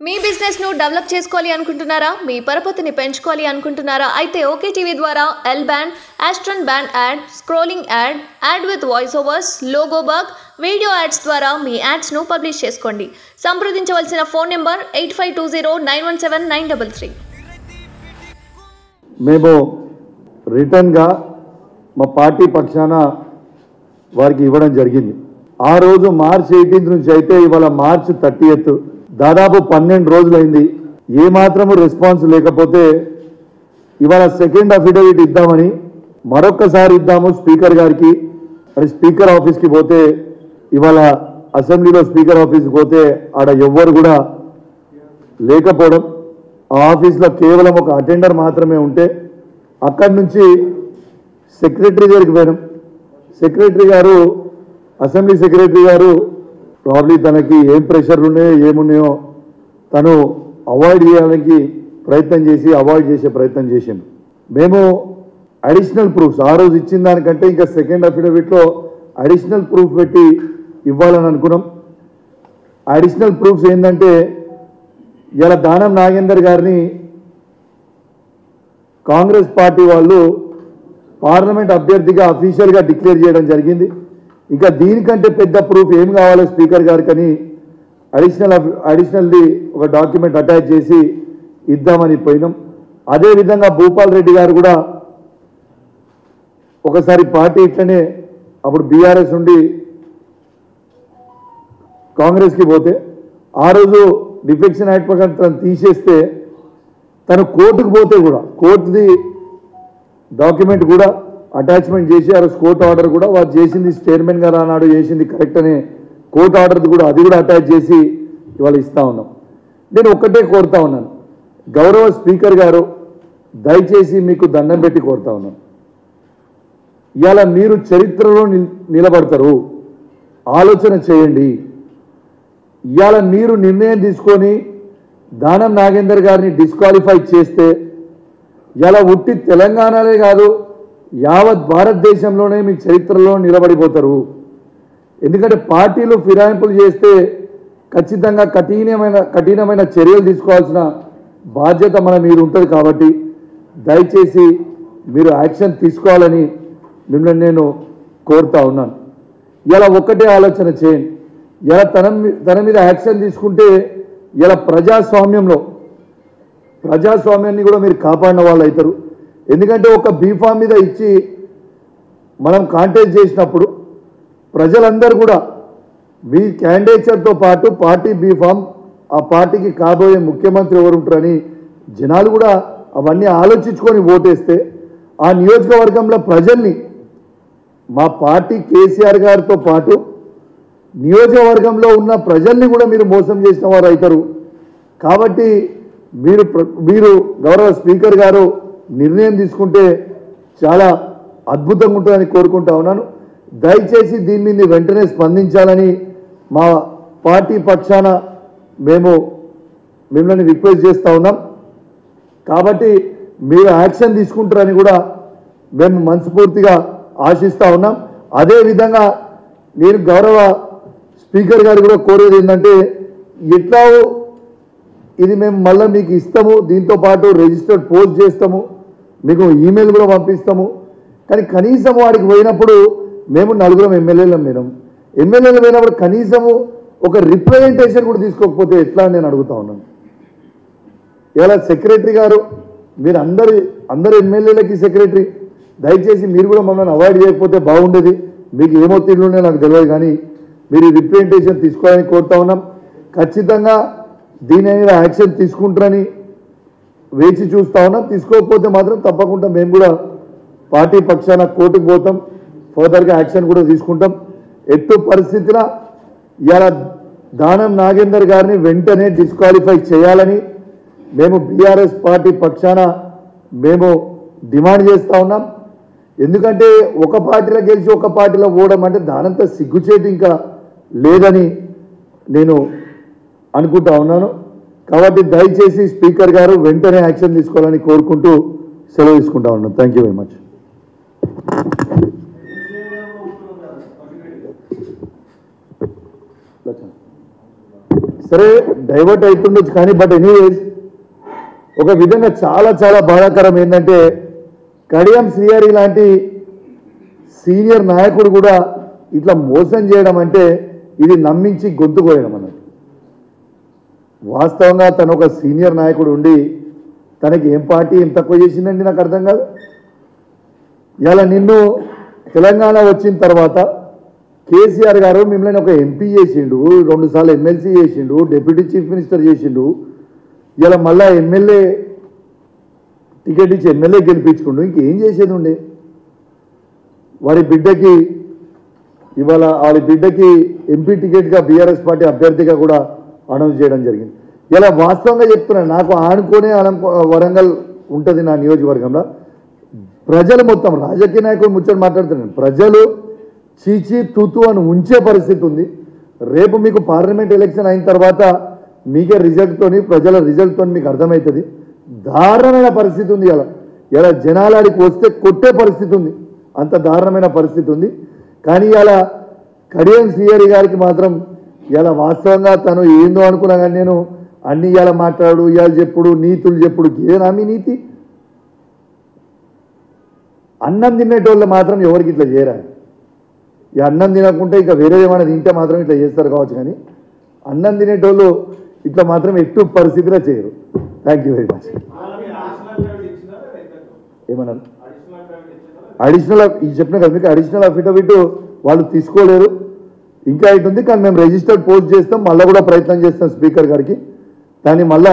మీ business ను develop చేసుకోవాలి అనుకుంటున్నారా? మీ పరపతిని పెంచుకోవాలి అనుకుంటున్నారా? అయితే ఓకే టీవీ ద్వారా L band, aston band ad, scrolling ad, ad with voice overs, logo bug, video ads ద్వారా మీ యాడ్స్ ను పబ్లిష్ చేసుకోండి. సంప్రదించవలసిన ఫోన్ నెంబర్ 8520917933. మేము రిటర్న్గా మా పార్టీ పక్షాన వారికి ఇవ్వడం జరిగింది. ఆ రోజు మార్చ్ 18 నుంచి అయితే ఇవాళ మార్చ్ 30 దాదాపు 12 రోజులైంది. ఏమాత్రము రెస్పాన్స్ లేకపోతే ఇవాళ సెకండ్ అఫిడవిట్ ఇద్దామని మరొక్కసారి ఇద్దాము స్పీకర్ గారికి అని స్పీకర్ ఆఫీస్కి పోతే ఇవాళ అసెంబ్లీలో స్పీకర్ ఆఫీస్కి పోతే ఆడ ఎవ్వరు కూడా లేకపోవడం, ఆ ఆఫీస్లో కేవలం ఒక అటెండర్ మాత్రమే ఉంటే అక్కడి నుంచి సెక్రటరీ దగ్గరికి పోయినాం. సెక్రటరీ గారు, అసెంబ్లీ సెక్రటరీ గారు ప్రాబ్లీ తనకి ఏం ప్రెషర్లు ఉన్నాయో ఏమున్నాయో తను అవాయిడ్ చేయడానికి ప్రయత్నం చేసి అవాయిడ్ చేసే ప్రయత్నం చేసిండు. మేము అడిషనల్ ప్రూఫ్స్ ఆ రోజు ఇచ్చిన దానికంటే ఇంకా సెకండ్ అఫిడవిట్లో అడిషనల్ ప్రూఫ్ పెట్టి ఇవ్వాలని అనుకున్నాం. అడిషనల్ ప్రూఫ్స్ ఏంటంటే ఇలా దానం నాగేందర్ గారిని కాంగ్రెస్ పార్టీ వాళ్ళు పార్లమెంట్ అభ్యర్థిగా అఫీషియల్గా డిక్లేర్ చేయడం జరిగింది. ఇంకా దీనికంటే పెద్ద ప్రూఫ్ ఏం కావాలో స్పీకర్ గారికని అడిషనల్ది ఒక డాక్యుమెంట్ అటాచ్ చేసి ఇద్దామని పోయినాం. అదేవిధంగా భూపాల్ రెడ్డి గారు కూడా ఒకసారి పార్టీ ఇట్లనే అప్పుడు బీఆర్ఎస్ నుండి కాంగ్రెస్కి పోతే ఆ రోజు డిఫెక్షన్ యాక్ట్ ప్రకారం తను తీసేస్తే తను కోర్టుకు పోతే కూడా కోర్టుది డాక్యుమెంట్ కూడా అటాచ్మెంట్ చేసి ఆ రోజు కోర్టు ఆర్డర్ కూడా వారు చేసింది చైర్మన్ గారు ఆనాడు చేసింది కరెక్ట్ అనే కోర్టు ఆర్డర్ది కూడా అది కూడా అటాచ్ చేసి ఇవాళ ఇస్తా ఉన్నాం. నేను ఒక్కటే కోరుతా ఉన్నాను, గౌరవ స్పీకర్ గారు దయచేసి మీకు దండం పెట్టి కోరుతా ఉన్నాను, ఇవాళ మీరు చరిత్రలో నిలబడతారు, ఆలోచన చేయండి. ఇవాళ మీరు నిర్ణయం తీసుకొని దానం నాగేందర్ గారిని డిస్క్వాలిఫై చేస్తే ఇలా ఉట్టి తెలంగాణనే కాదు యావత్ భారతదేశంలోనే మీ చరిత్రలో నిలబడిపోతారు. ఎందుకంటే పార్టీలు ఫిరాయింపులు చేస్తే ఖచ్చితంగా కఠినమైన చర్యలు తీసుకోవాల్సిన బాధ్యత మన మీద ఉంటుంది. కాబట్టి దయచేసి మీరు యాక్షన్ తీసుకోవాలని మిమ్మల్ని నేను కోరుతా ఉన్నాను. ఇలా ఒక్కటే ఆలోచన చేయండి, ఇలా తన మీద యాక్షన్ తీసుకుంటే ఇలా ప్రజాస్వామ్యాన్ని కూడా మీరు కాపాడిన వాళ్ళు అవుతారు. ఎందుకంటే ఒక బీఫామ్ మీద ఇచ్చి మనం కాంటెస్ట్ చేసినప్పుడు ప్రజలందరూ కూడా మీ క్యాండిడేచర్తో పాటు పార్టీ బీఫామ్, ఆ పార్టీకి కాబోయే ముఖ్యమంత్రి ఎవరు ఉంటారని జనాలు కూడా అవన్నీ ఆలోచించుకొని ఓటేస్తే ఆ నియోజకవర్గంలో ప్రజల్ని మా పార్టీ కేసీఆర్ గారితో పాటు నియోజకవర్గంలో ఉన్న ప్రజల్ని కూడా మీరు మోసం చేసిన వారు అవుతారు. కాబట్టి మీరు గౌరవ స్పీకర్ గారు నిర్ణయం తీసుకుంటే చాలా అద్భుతంగా ఉంటుందని కోరుకుంటా ఉన్నాను. దయచేసి దీని మీద వెంటనే స్పందించాలని మా పార్టీ పక్షాన మేము మిమ్మల్ని రిక్వెస్ట్ చేస్తూ ఉన్నాం. కాబట్టి మీరు యాక్షన్ తీసుకుంటారని కూడా మేము మనస్ఫూర్తిగా ఆశిస్తూ ఉన్నాం. అదేవిధంగా నేను గౌరవ స్పీకర్ గారు కూడా కోరేది ఏంటంటే, ఎట్లా ఇది మేము మళ్ళీ మీకు ఇస్తాము, దీంతో పాటు రిజిస్టర్డ్ పోస్ట్ చేస్తాము, మీకు ఈమెయిల్ కూడా పంపిస్తాము. కానీ కనీసం వాడికి పోయినప్పుడు మేము 4 ఎమ్మెల్యేలు పోయినప్పుడు కనీసము ఒక రిప్రజెంటేషన్ కూడా తీసుకోకపోతే ఎట్లా అని నేను అడుగుతా ఉన్నాను. ఇలా సెక్రటరీ గారు మీరు అందరు ఎమ్మెల్యేలకి సెక్రటరీ, దయచేసి మీరు కూడా మమ్మల్ని అవాయిడ్ చేయకపోతే బాగుండేది. మీకు ఏమో తిండుండే నాకు తెలియదు, కానీ మీరు రిప్రజెంటేషన్ తీసుకోవాలని కోరుతా ఉన్నాం. ఖచ్చితంగా దీని మీద యాక్షన్ తీసుకుంటారని వేచి చూస్తూ ఉన్నాం. తీసుకోకపోతే మాత్రం తప్పకుండా మేము కూడా పార్టీ పక్షాన కోర్టుకు పోతాం, ఫర్దర్గా యాక్షన్ కూడా తీసుకుంటాం. ఎట్టి పరిస్థితిలో ఇలా దానం నాగేందర్ గారిని వెంటనే డిస్క్వాలిఫై చేయాలని మేము బీఆర్ఎస్ పార్టీ పక్షాన మేము డిమాండ్ చేస్తూ ఉన్నాం. ఎందుకంటే ఒక పార్టీలో గెలిచి ఒక పార్టీలో పోవడం అంటే దానంతా సిగ్గుచేటు ఇంకా లేదని నేను అనుకుంటా ఉన్నాను. కాబట్టి దయచేసి స్పీకర్ గారు వెంటనే యాక్షన్ తీసుకోవాలని కోరుకుంటూ సెలవు తీసుకుంటా ఉన్నాను. Thank you very much. సరే డైవర్ట్ అవుతుండొచ్చు కానీ బట్ ఎనీవేస్ ఒక విధంగా చాలా చాలా బాధాకరం ఏంటంటే కడియం శ్రీహరి లాంటి సీనియర్ నాయకుడు కూడా ఇట్లా మోసం చేయడం అంటే ఇది నమ్మించి గొంతు కోయడం అన్నట్టు. వాస్తవంగా తను ఒక సీనియర్ నాయకుడు ఉండి తనకి ఏం పార్టీ ఏం తక్కువ చేసిందండి నాకు అర్థం కాదు. ఇలా నిన్ను తెలంగాణ వచ్చిన తర్వాత కేసీఆర్ గారు మిమ్మల్ని ఒక ఎంపీ చేసిండు, 2 సార్లు ఎమ్మెల్సీ చేసిండు, డిప్యూటీ చీఫ్ మినిస్టర్ చేసిండు, ఇలా మళ్ళా ఎమ్మెల్యే టికెట్ ఇచ్చి ఎమ్మెల్యే గెలిపించుకుండు. ఇంకేం చేసేది ఉండే? వారి బిడ్డకి ఎంపీ టికెట్గా బీఆర్ఎస్ పార్టీ అభ్యర్థిగా కూడా అనౌన్స్ చేయడం జరిగింది. ఇలా వాస్తవంగా చెప్తున్నాను, నాకు ఆనుకునే వరంగల్ ఉంటుంది నా నియోజకవర్గంలో. ప్రజలు మొత్తం రాజకీయ నాయకులు ముచ్చట మాట్లాడుతున్నాను, ప్రజలు చీచీ తూతు అని ఉంచే పరిస్థితి ఉంది. రేపు మీకు పార్లమెంట్ ఎలక్షన్ అయిన తర్వాత మీకే ప్రజల రిజల్ట్తో మీకు అర్థమవుతుంది. దారుణమైన పరిస్థితి ఉంది. ఇలా జనాలాడికి వస్తే కొట్టే పరిస్థితి ఉంది, అంత దారుణమైన పరిస్థితి ఉంది. కానీ ఇలా కడియం శ్రీహరి గారికి మాత్రం ఇలా వాస్తవంగా తను ఏందో అనుకున్నా కానీ నేను అన్ని ఇవాళ మాట్లాడు, ఇవాళ చెప్పుడు, నీతులు చెప్పుడు, ఏనా మీ నీతి? అన్నం తినేటోళ్ళు మాత్రం ఎవరికి ఇట్లా చేయరా? ఈ అన్నం తినకుంటే ఇక వేరే ఏమైనా తింటే మాత్రం ఇట్లా చేస్తారు కావచ్చు, కానీ అన్నం తినేటోళ్ళు ఇట్లా మాత్రం ఎట్టు పరిస్థితిలో చేయరు. Thank you very much. ఏమన్నారు? అడిషనల్ చెప్పిన కదా మీకు, అడిషనల్ అఫిడవిట్ వాళ్ళు తీసుకోలేరు, ఇంకా అవుతుంది. కానీ మేము రిజిస్టర్డ్ పోస్ట్ చేస్తాం, మళ్ళీ కూడా ప్రయత్నం చేస్తాం స్పీకర్ గారికి. దాన్ని మళ్ళీ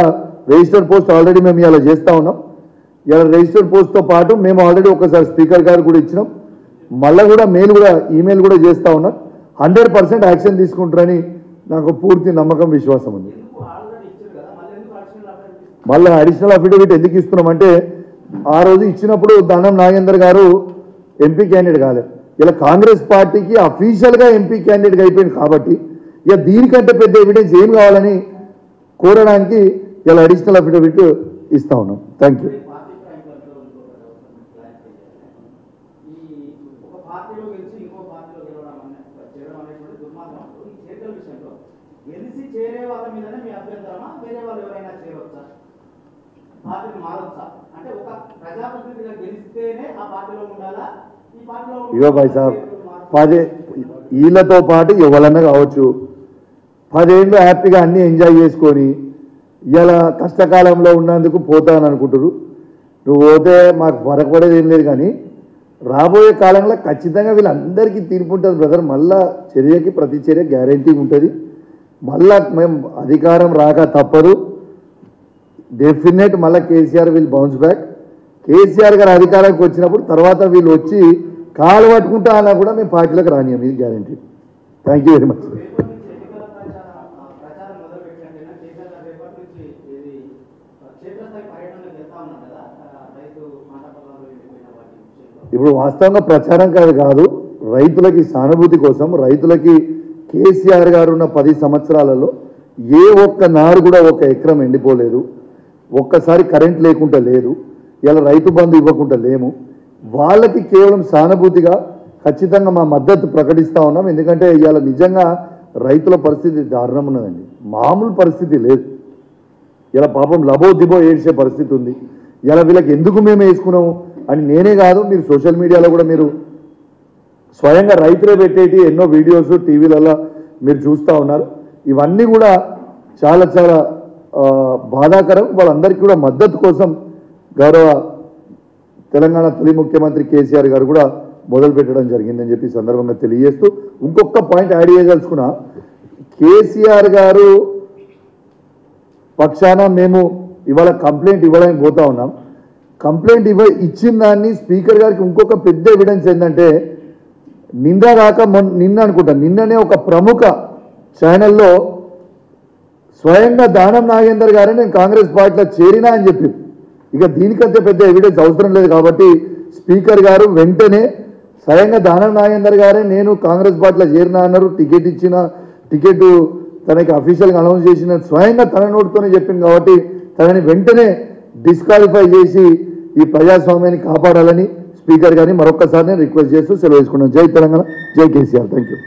రిజిస్టర్డ్ పోస్ట్ ఆల్రెడీ మేము ఇలా చేస్తూ ఉన్నాం. ఇలా రిజిస్టర్డ్ పోస్ట్తో పాటు మేము ఆల్రెడీ ఒకసారి స్పీకర్ గారు కూడా ఇచ్చినాం, మళ్ళీ కూడా ఈమెయిల్ కూడా చేస్తూ ఉన్నాం. 100% యాక్షన్ తీసుకుంటారని నాకు పూర్తి నమ్మకం, విశ్వాసం ఉంది. మళ్ళీ అడిషనల్ అఫిడవిట్ ఎందుకు ఇస్తున్నామంటే ఆ రోజు ఇచ్చినప్పుడు దానం నాగేందర్ గారు ఎంపీ క్యాండిడేట్ కాలేదు. ఇలా కాంగ్రెస్ పార్టీకి అఫీషియల్గా ఎంపీ క్యాండిడేట్గా అయిపోయింది కాబట్టి ఇక దీనికంటే పెద్ద ఎవిడెన్స్ ఏం కావాలని కోరడానికి ఇలా అడిషనల్ అఫిడవిట్ ఇస్తా ఉన్నాం. Thank you. ఇగో భాయ్ సాబ్, వీళ్ళతో పాటు ఎవరన్నా కావచ్చు, 10 ఏళ్ళు హ్యాపీగా అన్నీ ఎంజాయ్ చేసుకొని ఇలా కష్టకాలంలో ఉన్నందుకు పోతానని అనుకుంటారు. నువ్వు పోతే మాకు పడేది ఏం లేదు, కానీ రాబోయే కాలంలో ఖచ్చితంగా వీళ్ళందరికీ తీర్పు ఉంటుంది బ్రదర్. మళ్ళా చర్యకి ప్రతి చర్య గ్యారంటీ ఉంటుంది. మళ్ళా మేము అధికారం రాక తప్పదు, డెఫినెట్ మళ్ళీ KCR will bounce back. KCR గారు అధికారానికి వచ్చినప్పుడు తర్వాత వీళ్ళు వచ్చి కాలు పట్టుకుంటా అలా కూడా మేము పార్టీలకు రానియం, ఇది guarantee. Thank you very much. ఇప్పుడు వాస్తవంగా ప్రచారం కాదు, రైతులకి సానుభూతి కోసం, రైతులకి కేసీఆర్ గారు ఉన్న 10 సంవత్సరాలలో ఏ ఒక్క నారు కూడా ఒక ఎకరం ఎండిపోలేదు, ఒక్కసారి కరెంట్ లేకుండా లేదు, ఇలా రైతు బంధు ఇవ్వకుండా లేము. వాళ్ళకి కేవలం సానుభూతిగా ఖచ్చితంగా మా మద్దతు ప్రకటిస్తూ ఉన్నాం. ఎందుకంటే ఇవాళ నిజంగా రైతుల పరిస్థితి దారుణం ఉన్నదండి, మామూలు పరిస్థితి లేదు. ఇలా పాపం లబో దిబో ఏడ్చే పరిస్థితి ఉంది. ఇలా వీళ్ళకి ఎందుకు మేము వేసుకున్నాము అని నేనే కాదు, మీరు సోషల్ మీడియాలో కూడా మీరు స్వయంగా రైతులే పెట్టేటి ఎన్నో వీడియోస్ టీవీలలో మీరు చూస్తూ ఉన్నారు. ఇవన్నీ కూడా చాలా చాలా బాధాకరం. వాళ్ళందరికీ కూడా మద్దతు కోసం గౌరవ తెలంగాణ తొలి ముఖ్యమంత్రి కేసీఆర్ గారు కూడా మొదలు పెట్టడం జరిగిందని చెప్పి సందర్భంగా తెలియజేస్తూ ఇంకొక పాయింట్ యాడ్ చేయదలుచుకున్నా. కేసీఆర్ గారు పక్షాన మేము ఇవాళ కంప్లైంట్ ఇవ్వడానికి పోతా ఉన్నాం. కంప్లైంట్ ఇచ్చిన దాన్ని స్పీకర్ గారికి ఇంకొక పెద్ద ఎవిడెన్స్ ఏంటంటే నిన్ననే ఒక ప్రముఖ ఛానల్లో స్వయంగా దానం నాగేందర్ గారే నేను కాంగ్రెస్ పార్టీలో చేరినా అని చెప్పి, ఇక దీనికంటే పెద్ద ఎవిడెన్స్ అవసరం లేదు. కాబట్టి స్పీకర్ గారు వెంటనే స్వయంగా దానం నాగేందర్ గారే నేను కాంగ్రెస్ పార్టీలో చేరినా అన్నారు, టికెట్ తనకి అఫీషియల్గా అనౌన్స్ చేసిన స్వయంగా తన నోటితోనే చెప్పింది. కాబట్టి తనని వెంటనే డిస్క్వాలిఫై చేసి ఈ ప్రజాస్వామ్యాన్ని కాపాడాలని స్పీకర్ గారిని మరొక్కసారి రిక్వెస్ట్ చేస్తూ సెలవు తీసుకున్నాను. జై తెలంగాణ, జై కేసీఆర్. Thank you.